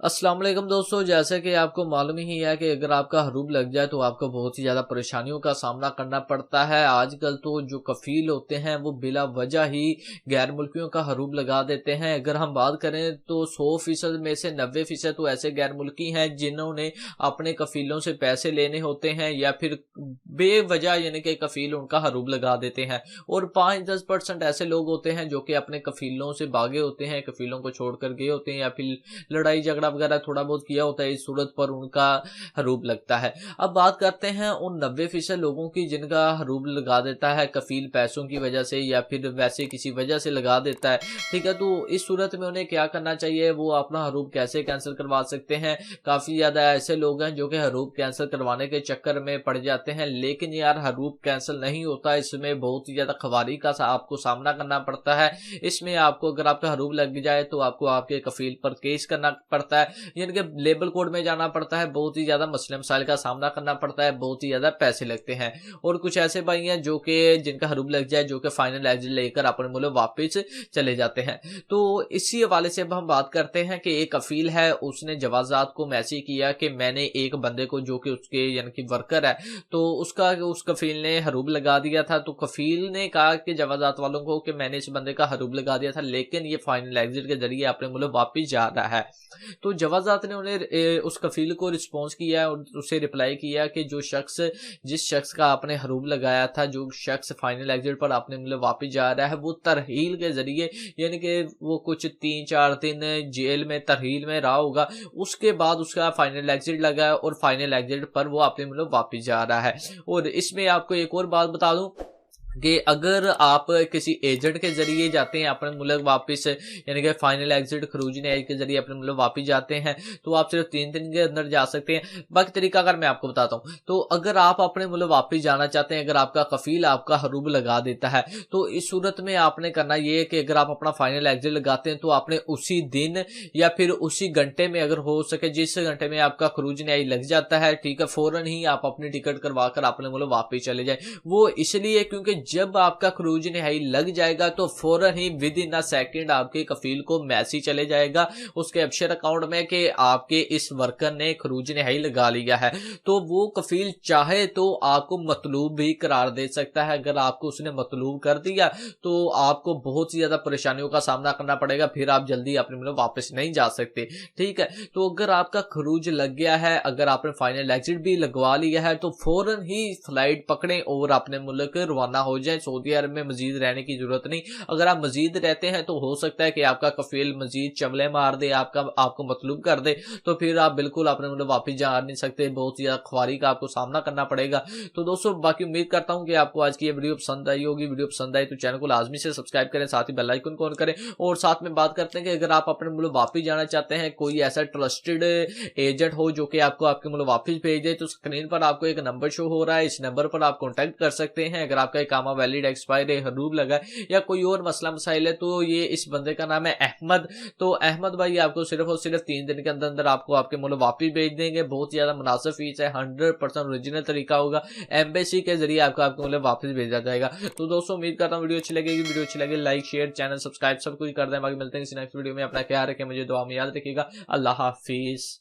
अस्सलाम वालेकुम दोस्तों, जैसे कि आपको मालूम ही है कि अगर आपका हरूब लग जाए तो आपको बहुत ही ज़्यादा परेशानियों का सामना करना पड़ता है। आजकल तो जो कफ़ील होते हैं वो बिला वजह ही गैर मुल्कियों का हरूब लगा देते हैं। अगर हम बात करें तो 100% में से 90% तो ऐसे गैर मुल्की हैं जिन्होंने अपने कफ़ीलों से पैसे लेने होते हैं या फिर बेवजह यानी कि कफ़ील उनका हरूब लगा देते हैं। और 5-10% ऐसे लोग होते हैं जो कि अपने कफ़ीलों से भागे होते हैं, कफ़ीलों को छोड़ कर गए होते हैं या फिर लड़ाई झगड़ा वगैरह थोड़ा बहुत किया होता है। इस सूरत पर उनका हरूब लगता है। अब बात करते हैं उन 90% लोगों की जिनका हरूब लगा देता है कफील पैसों की वजह से या फिर वैसे किसी वजह से लगा देता है। ठीक है, तो इस सूरत में उन्हें क्या करना चाहिए, वो अपना हरूब कैसे कैंसिल करवा सकते हैं। काफी ज्यादा ऐसे लोग हैं जो कि हरूब कैंसिल करवाने के चक्कर में पड़ जाते हैं, लेकिन यार हरूब कैंसिल नहीं होता, इसमें बहुत ही ज्यादा खवारी का आपको सामना करना पड़ता है। इसमें आपको अगर आपका हरूब लग जाए तो आपको आपके कफील पर केस करना पड़ता है, यानी कि लेबर कोड में जाना पड़ता है, बहुत ही ज्यादा मसले मसाइल का सामना करना पड़ता है, बहुत ही ज्यादा पैसे लगते हैं। और कुछ ऐसे भाई हैं जो कि जिनका हरूब लग जाए जो कि फाइनल एग्जिट लेकर अपने मुल्क वापस चले जाते हैं। तो इसी हवाले से अब हम बात करते हैं कि एक कफील है, उसने जवाजात को मैसेज किया कि मैंने एक बंदे को जो कि उसके यानी कि वर्कर है तो उस कफील ने हरूब लगा दिया था। तो कफील ने कहा कि जवाजात वालों को कि मैंने इस बंदे का हरूब लगा दिया था, लेकिन ये फाइनल एग्जिट के जरिए अपने मुल्क वापस जा रहा है। तो जवाजात ने उन्हें उस कफील को रिस्पॉन्स किया और उसे रिप्लाई किया कि जिस शख्स का आपने हरूब लगाया था, जो शख्स फाइनल एग्जिट पर आपने मतलब वापस जा रहा है, वो तरहील के जरिए यानी कि वो कुछ 3-4 दिन जेल में तरहील में रहा होगा, उसके बाद उसका फाइनल एग्जिट लगा है और फाइनल एग्जिट पर वो अपने मतलब वापस जा रहा है। और इसमें आपको एक और बात बता दूं कि अगर आप किसी एजेंट के जरिए जाते हैं अपने मुल्क वापस, यानी कि फाइनल एग्जिट खरूज न्याय के जरिए अपने मुल्क वापस जाते हैं, तो आप सिर्फ 3 दिन के अंदर जा सकते हैं। बाकी तरीका अगर मैं आपको बताता हूं, तो अगर आप अपने मुल्क वापस जाना चाहते हैं, अगर आपका कफील आपका हरूब लगा देता है, तो इस सूरत में आपने करना ये है कि अगर आप अपना फाइनल एग्जिट लगाते हैं तो आपने उसी दिन या फिर उसी घंटे में, अगर हो सके जिस घंटे में आपका खरूज न्याय लग जाता है, ठीक है, फौरन ही आप अपनी टिकट करवा कर अपने मुल्क वापस चले जाए। वो इसलिए क्योंकि जब आपका खरूज निहाई लग जाएगा तो फौरन ही विद इन अ सेकंड आपके कफील को मैसेज चले जाएगा उसके अफशर अकाउंट में कि आपके इस वर्कर ने खरूज निहाई लगा लिया है। तो वो कफील चाहे तो आपको मतलूब भी करार दे सकता है। अगर आपको उसने मतलूब कर दिया तो आपको बहुत ही ज्यादा परेशानियों का सामना करना पड़ेगा, फिर आप जल्दी अपने मुल्क वापस नहीं जा सकते। ठीक है, तो अगर आपका खरूज लग गया है, अगर आपने फाइनल एग्जिट भी लगवा लिया है, तो फौरन ही फ्लाइट पकड़ें और अपने मुल्क रवाना हो जाए। सऊदी अरब में मजीद रहने की जरूरत नहीं। अगर आप मजीद रहते हैं तो हो सकता है कि आपका कफील मजीद चमले मार दे, आपको मतलूब कर दे, तो फिर आप बिल्कुल अपने मुल्क वापस जा नहीं सकते, बहुत ही ज्यादा ख्वारी का आपको सामना करना पड़ेगा। तो दोस्तों बाकी उम्मीद करता हूं कि आपको आज की ये वीडियो पसंद आई होगी। वीडियो पसंद आई तो चैनल को लाजमी से सब्सक्राइब करें, साथ ही बेल आइकन को ऑन करें। और साथ में बात करते हैं कि अगर आप अपने मुल्क वापस जाना चाहते हैं, कोई ऐसा ट्रस्टेड एजेंट हो जो कि आपको आपके मुल्क वापस भेज दे, तो स्क्रीन पर आपको एक नंबर शो हो रहा है, इस नंबर पर आप कॉन्टेक्ट कर सकते हैं। अगर आपका इकामा वैलिड एक्सपायर है, हरूब लगा है या कोई और मसला मसाइल है, तो ये इस बंदे का नाम है अहमद। तो अहमद भाई आपको सिर्फ और सिर्फ 3 दिन के अंदर अंदर आपको आपके मुल्क वापस भेज देंगे। बहुत ज्यादा मुनासिब फीस है, 100% ओरिजिनल तरीका होगा, एम्बेसी के जरिए आपको आपके मुल्क वापस भेजा जाएगा। तो दोस्तों उम्मीद करता हूँ वीडियो अच्छी लगेगी। वीडियो अच्छी लगे लाइक शेयर चैनल सब्सक्राइब सब कुछ कर दें। बाकी मिलते हैं किसी नेक्स्ट वीडियो में। अपना ख्याल रखें, मुझे दुआ में याद रखिएगा। अल्लाह हाफिज।